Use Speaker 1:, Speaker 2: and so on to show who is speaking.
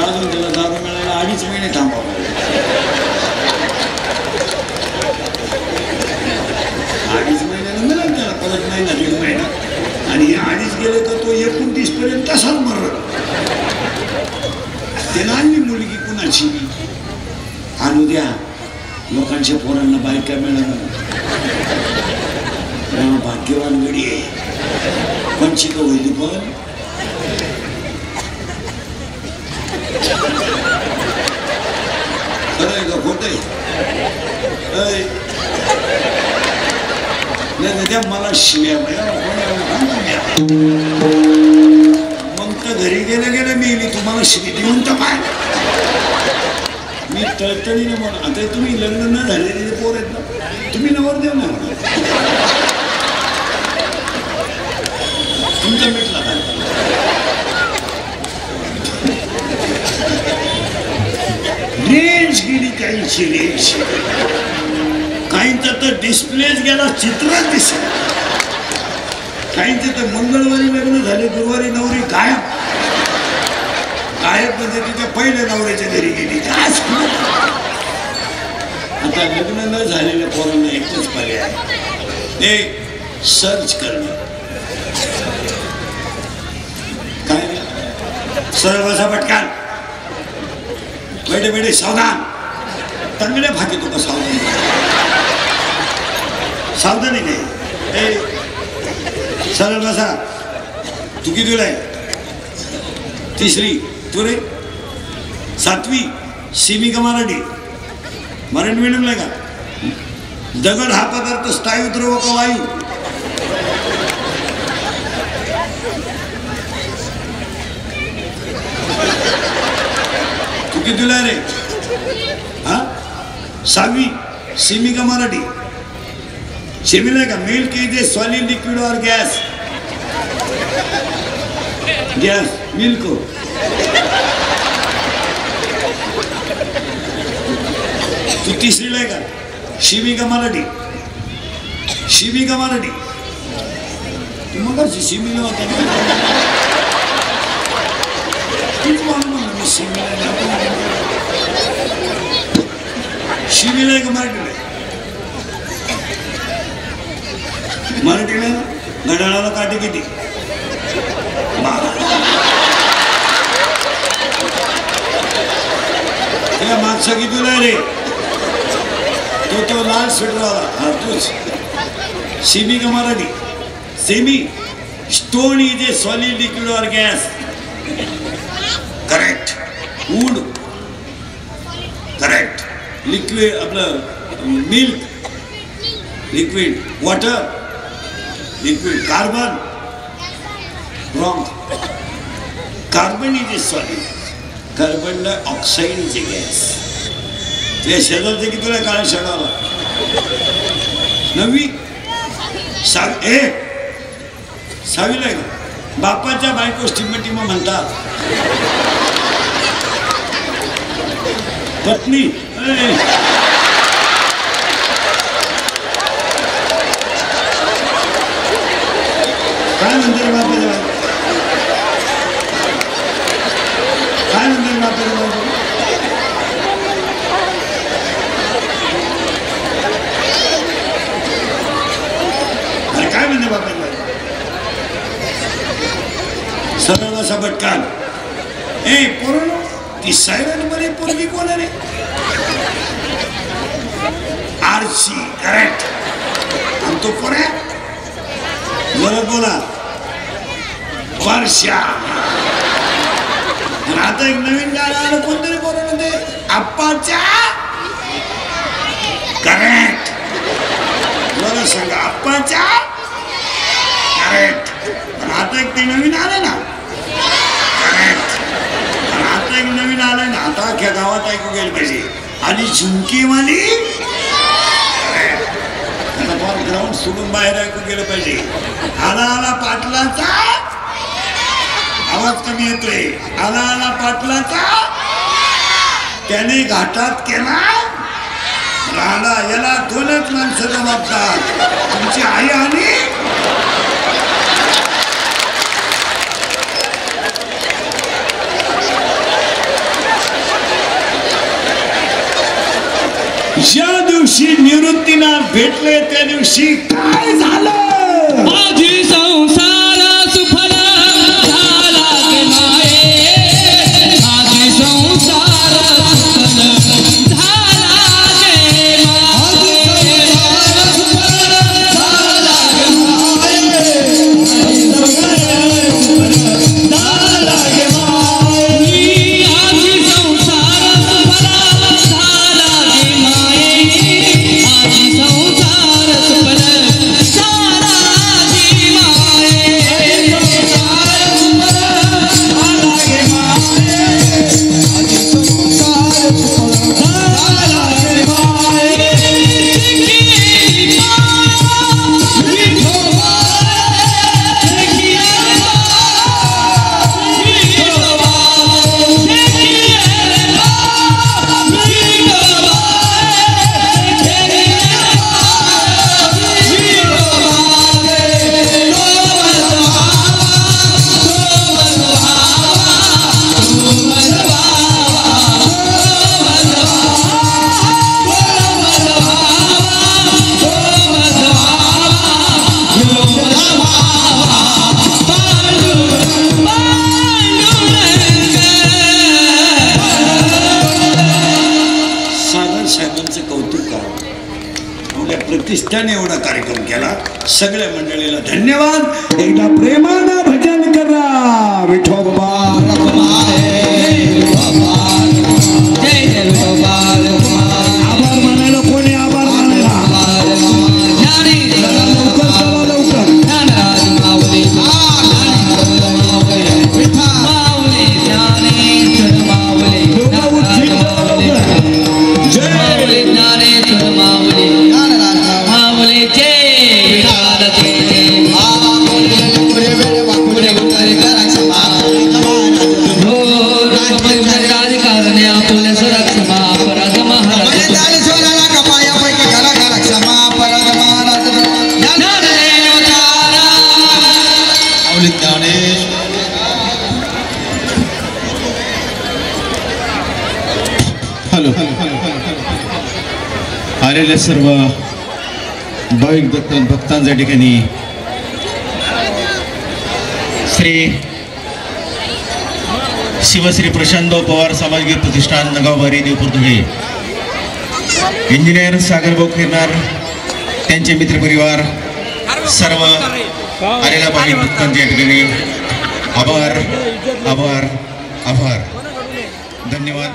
Speaker 1: अजून त्याला दारू मिळायला 2.5 महिने थांबावं. 2.5 महिन्याला मिळेल त्याला परत महिना 1.5 महिना. आणि हे 2.5 गेले तर तो 29 पर्यंत तसाच मरत. त्याला आणली मुलगी कुणाची आणू द्या. लोकांच्या पोरांना बायका मिळालं. भाग्यवान गडी आहे. कोणची का होईल पण खरं आहे का खोट आहे? द्या मला शिव्या. मग तर घरी गेल्या गेल्या मी तुम्हाला शिवी देऊन तर पाय. मी तळतळीने म्हणून आता तुम्ही लग्न न झालेले पोर आहेत ना, तुम्ही नवरदेव नाही म्हणा. तुमचा मिटला काय रेंज गेली काहींची रेंज. काहींचा तर डिस्प्लेच गेला, चित्रच दिसत. काहींचे तर मंगळवारी लग्न झाले, गुरुवारी नवरी गायब. गायब म्हणजे तिच्या पहिल्या नवऱ्याच्या घरी गेली. आता लग्न न झालेल्या पोरांना एकच पर्याय ते सर्च करणं. काय सरळ बसा पटकन. बैठे बैठे सावधान. तंगड्या फाके तो का सावधान. सावधानी नाही. सरळ बसा. तू कितीला आहे? 3री. तू रे 7वी. सीमी का मराठी? मराठी मीडियमला का? दगड हा पदार्थ स्थायू द्रव का वायू? तू कितीला रे? हा 6वी. सीमी का मराठी? सेमीला का? Milk is a solid liquid or gas? Gas milk. तू 3रीला आहे का? शिवी का मराठी? शिवी का मराठी? तू मग शिमीला होता शिवीला आहे का मराठीला? मराठीला घड्याळाला काटे किती? मागचा कितीला रे? तो लाल स्वेटरवाला. हा तूच. सीमी का Marathi? Semi. Stone is a solid liquid or gas? Correct. Wood correct. Liquid आपलं milk liquid. Water liquid. Carbon wrong. Carbon is a solid. Carbon dioxide is a gas. त्या शेजारचे की तुला काळा शेडावला 9वी. 6वीला आहे का? बापाच्या बायको टिमा म्हणतात. पत्नी काय म्हणते बापाच्या बायको? काय म्हणते बापाच्या बायको? काय म्हणते बापाच्या बायको? सरळ असा भटकान. पोरांनो ती सायरन मध्ये पोरगी कोण रे? आरसी. करेक्ट. आणि तो पोऱ्या बोला बोला वर्षा. आता एक नवीन गाणं आलं कोणतरी पोरांनो ते आप्पाच्या. करेक्ट. बोला सांगा आप्पाच्या. करेक्ट. पण आता एक ते नवीन आलं ना. करेक्ट. पण आता एक नवीन आलं ना. आता अख्ख्या गावात ऐकू गेलं पाहिजे. आणि झुमकीवाली. ग्राउंड सोडून बाहेर ऐकू गेलं पाहिजे. आला आला पाटलाचा आवाज कमी येतोय. आला आला पाटलाचा त्याने घाटात केला राडा. याला 2च माणसं जबाबदार. तुमची आई आणि ज्या दिवशी निवृत्तीनाथ भेटले त्या दिवशी काय झालं?
Speaker 2: माझी संसार सुफल झाला गे माये, माझी संसार सुफल झाला गे माये, झाला गे माये, माझी संसार सुफल झाला गे माये, माझी संसार सुफल
Speaker 1: प्रतिष्ठाने एवढा कार्यक्रम केला. सगळ्या मंडळीला धन्यवाद. एकदा प्रेमानं भजन करा. विठोबा आभार मानायला कोणी आभार मानायला
Speaker 3: आलेल्या सर्व भाविक भक्तांच्या ठिकाणी श्री शिवश्री प्रशांतभाऊ पवार सामाजिक प्रतिष्ठान नगावबारी देवपुरधुळे, इंजिनियर सागरभाऊ खैरनार, त्यांचे मित्रपरिवार, सर्व आलेल्या भाविक भक्तांच्या ठिकाणी आभार आभार आभार. धन्यवाद.